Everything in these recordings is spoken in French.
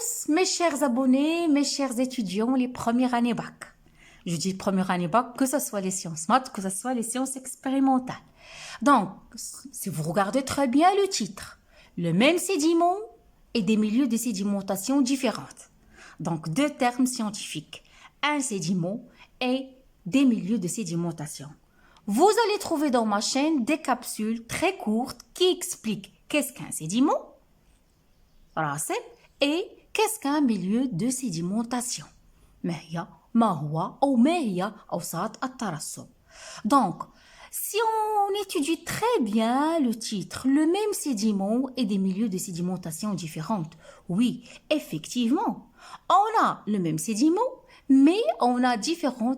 tous, mes chers abonnés, mes chers étudiants, les premières années bac. Je dis première année bac, que ce soit les sciences maths, que ce soit les sciences expérimentales. Donc, si vous regardez très bien le titre, le même sédiment et des milieux de sédimentation différentes. Donc, deux termes scientifiques, un sédiment et des milieux de sédimentation. Vous allez trouver dans ma chaîne des capsules très courtes qui expliquent qu'est-ce qu'un sédiment, et qu'est-ce qu'un milieu de sédimentation. Donc, si on étudie très bien le titre, le même sédiment et des milieux de sédimentation différents, oui, effectivement, on a le même sédiment, mais on a différents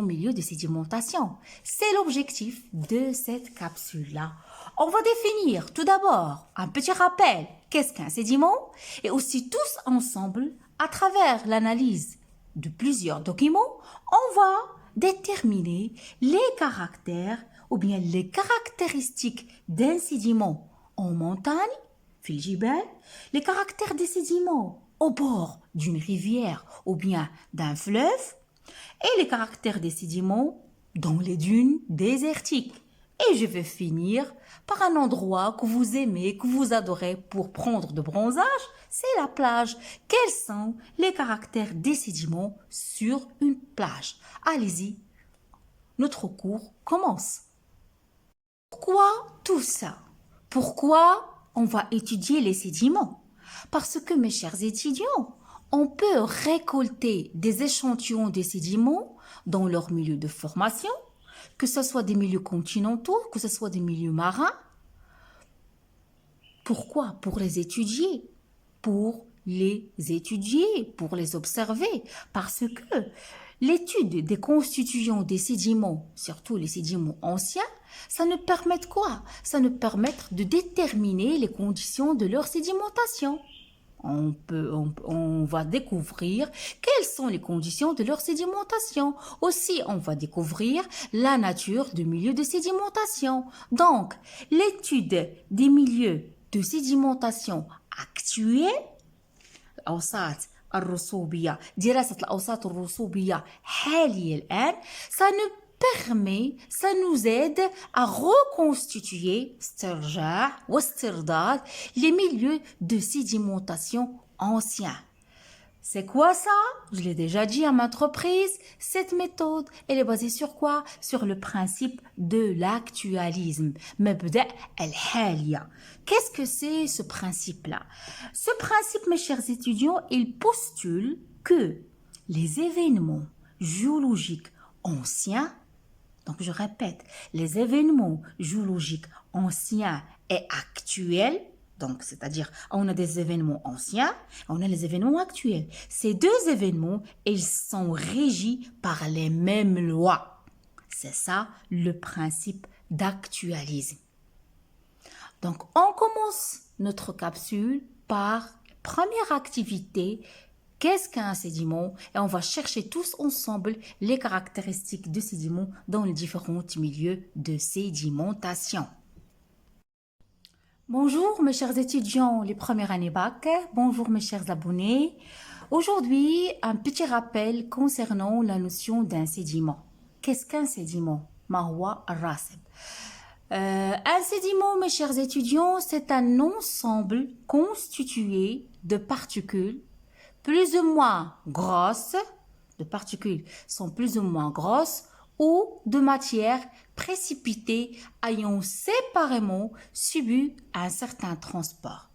milieux de sédimentation. C'est l'objectif de cette capsule-là. On va définir tout d'abord un petit rappel, qu'est-ce qu'un sédiment, et aussi tous ensemble, à travers l'analyse de plusieurs documents, on va déterminer les caractères ou bien les caractéristiques d'un sédiment en montagne, les caractères des sédiments au bord d'une rivière ou bien d'un fleuve, et les caractères des sédiments dans les dunes désertiques. Et je vais finir par un endroit que vous aimez, que vous adorez pour prendre de bronzage, c'est la plage. Quels sont les caractères des sédiments sur une plage? Allez-y, notre cours commence. Pourquoi tout ça? Pourquoi on va étudier les sédiments? Parce que, mes chers étudiants, on peut récolter des échantillons de sédiments dans leur milieu de formation, que ce soit des milieux continentaux, que ce soit des milieux marins. Pourquoi? Pour les étudier. Pour les observer. Parce que l'étude des constituants des sédiments, surtout les sédiments anciens, ça nous permet de quoi? Ça nous permet de déterminer les conditions de leur sédimentation. On va découvrir quelles sont les conditions de leur sédimentation. Aussi, on va découvrir la nature du milieu de sédimentation. Donc, l'étude des milieux de sédimentation actuels, دراسة الأوساط الرسوبية حالية الآن, ça nous aide à reconstituer les milieux de sédimentation anciens. C'est quoi ça? Je l'ai déjà dit à maintes reprises, cette méthode, elle est basée sur quoi? Sur le principe de l'actualisme. Qu'est-ce que c'est ce principe-là? Ce principe, mes chers étudiants, il postule que les événements géologiques anciens, donc je répète, les événements géologiques anciens et actuels, donc c'est-à-dire on a des événements anciens, on a les événements actuels. Ces deux événements, ils sont régis par les mêmes lois. C'est ça le principe d'actualisme. Donc on commence notre capsule par la première activité. Qu'est-ce qu'un sédiment? Et on va chercher tous ensemble les caractéristiques de sédiments dans les différents milieux de sédimentation. Bonjour mes chers étudiants, les premières années bac. Bonjour mes chers abonnés. Aujourd'hui, un petit rappel concernant la notion d'un sédiment. Qu'est-ce qu'un sédiment? Un sédiment, mes chers étudiants, c'est un ensemble constitué de particules plus ou moins grosses, ou de matières précipitées ayant séparément subi un certain transport.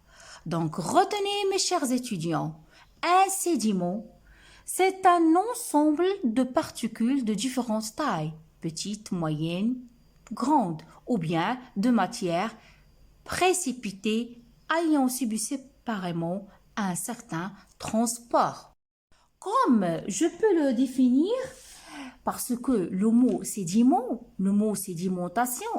Donc, retenez mes chers étudiants, un sédiment, c'est un ensemble de particules de différentes tailles, petites, moyennes, grandes, ou bien de matières précipitées ayant subi séparément un certain transport. Comme je peux le définir, parce que le mot sédiment, le mot sédimentation,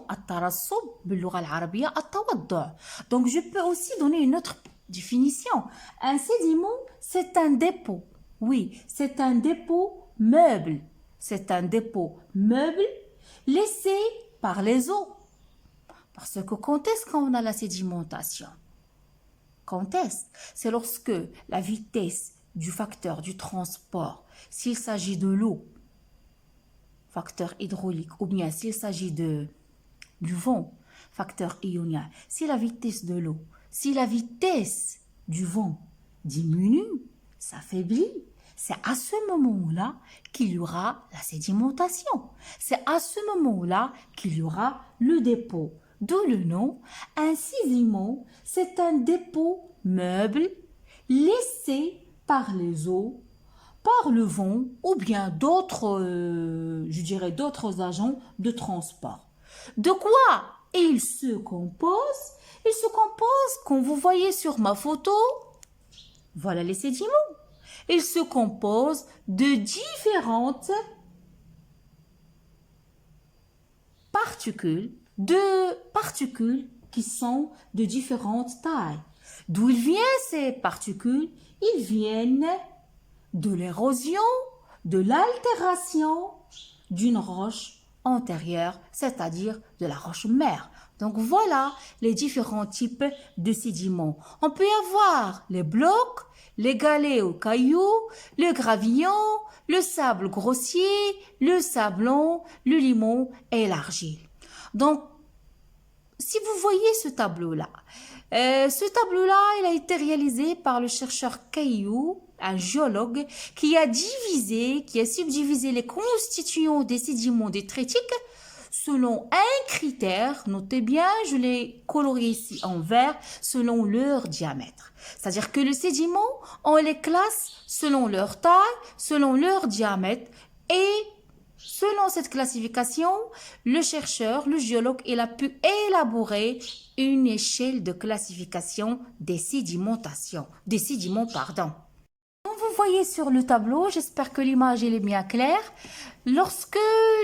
donc je peux aussi donner une autre définition. Un sédiment, c'est un dépôt. Oui, c'est un dépôt meuble. C'est un dépôt meuble laissé par les eaux. Parce que quand est-ce qu'on a la sédimentation? Quand est-ce? C'est lorsque la vitesse du facteur du transport, s'il s'agit de l'eau, facteur hydraulique, ou bien s'il s'agit du vent, facteur ionien, si la vitesse de l'eau, si la vitesse du vent diminue, s'affaiblit, c'est à ce moment-là qu'il y aura la sédimentation. C'est à ce moment-là qu'il y aura le dépôt. D'où le nom. Un sédiment, c'est un dépôt meuble laissé par les eaux, par le vent ou bien d'autres, d'autres agents de transport. De quoi il se compose? Il se compose, comme vous voyez sur ma photo, voilà les sédiments. Il se compose de différentes particules, qui sont de différentes tailles. D'où ils viennent ces particules? Ils viennent de l'érosion, de l'altération d'une roche antérieure, c'est-à-dire de la roche mère. Donc voilà les différents types de sédiments. On peut y avoir les blocs, les galets aux cailloux, le gravillon, le sable grossier, le sablon, le limon et l'argile. Donc, si vous voyez ce tableau-là, il a été réalisé par le chercheur Cailloux, un géologue, qui a subdivisé les constituants des sédiments détritiques selon un critère, notez bien, je l'ai coloré ici en vert, selon leur diamètre. C'est-à-dire que les sédiments, on les classe selon leur taille, selon leur diamètre et selon cette classification, le chercheur, le géologue, il a pu élaborer une échelle de classification des sédiments. Comme vous voyez sur le tableau, j'espère que l'image est bien claire. Lorsque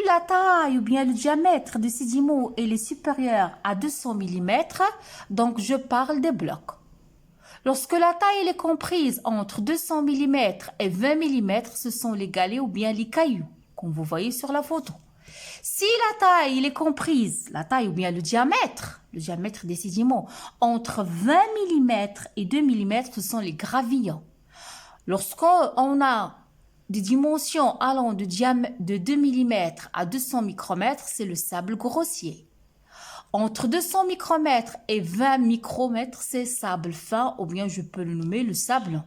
la taille ou bien le diamètre du sédiment est supérieur à 200 mm, donc je parle des blocs. Lorsque la taille est comprise entre 200 mm et 20 mm, ce sont les galets ou bien les cailloux, comme vous voyez sur la photo. Si la taille est comprise, la taille ou bien le diamètre des sédiments, entre 20 mm et 2 mm, ce sont les gravillons. Lorsqu'on a des dimensions allant de 2 mm à 200 micromètres, c'est le sable grossier. Entre 200 micromètres et 20 micromètres, c'est sable fin, ou bien je peux le nommer le sablon.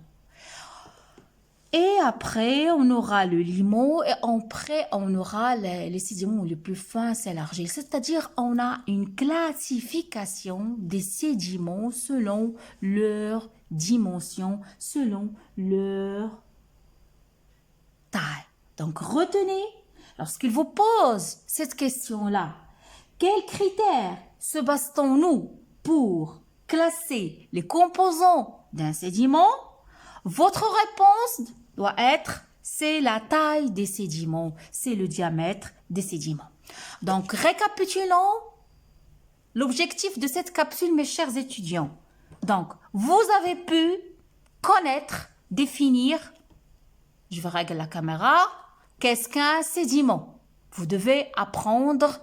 Et après, on aura le limon et après, on aura les sédiments les plus fins, c'est l'argile. C'est-à-dire, on a une classification des sédiments selon leur dimension, selon leur taille. Donc, retenez, lorsqu'il vous pose cette question-là, quels critères se base-t-on-nous pour classer les composants d'un sédiment? Votre réponse doit être, c'est la taille des sédiments, c'est le diamètre des sédiments. Donc, récapitulons l'objectif de cette capsule, mes chers étudiants. Donc, vous avez pu connaître, définir, je vais régler la caméra, qu'est-ce qu'un sédiment? Vous devez apprendre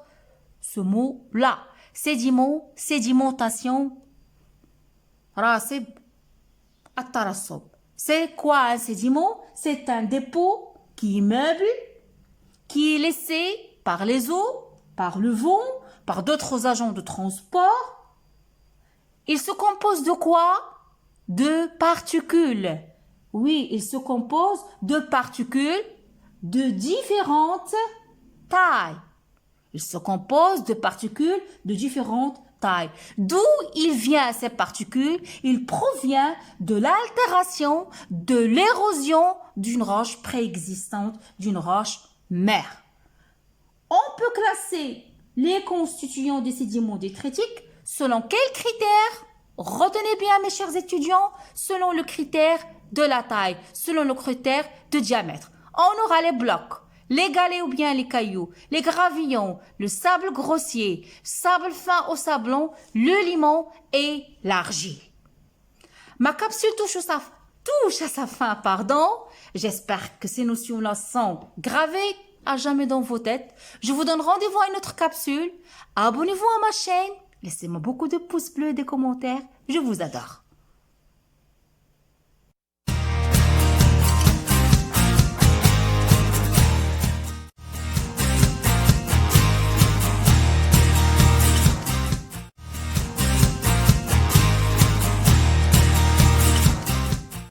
ce mot-là. Sédiment, sédimentation, rasib, atarasob. C'est quoi un sédiment? C'est un dépôt qui est meuble, qui est laissé par les eaux, par le vent, par d'autres agents de transport. Il se compose de quoi? De particules. Oui, il se compose de particules de différentes tailles. Il se compose de particules de différentes tailles. D'où il vient ces particules? Il provient de l'altération, de l'érosion d'une roche préexistante, d'une roche mère. On peut classer les constituants des sédiments détritiques selon quels critères? Retenez bien, mes chers étudiants, selon le critère de la taille, selon le critère de diamètre. On aura les blocs, les galets ou bien les cailloux, les gravillons, le sable grossier, sable fin au sablon, le limon et l'argile. Ma capsule touche à sa fin, J'espère que ces notions-là sont gravées à jamais dans vos têtes. Je vous donne rendez-vous à une autre capsule. Abonnez-vous à ma chaîne. Laissez-moi beaucoup de pouces bleus et des commentaires. Je vous adore.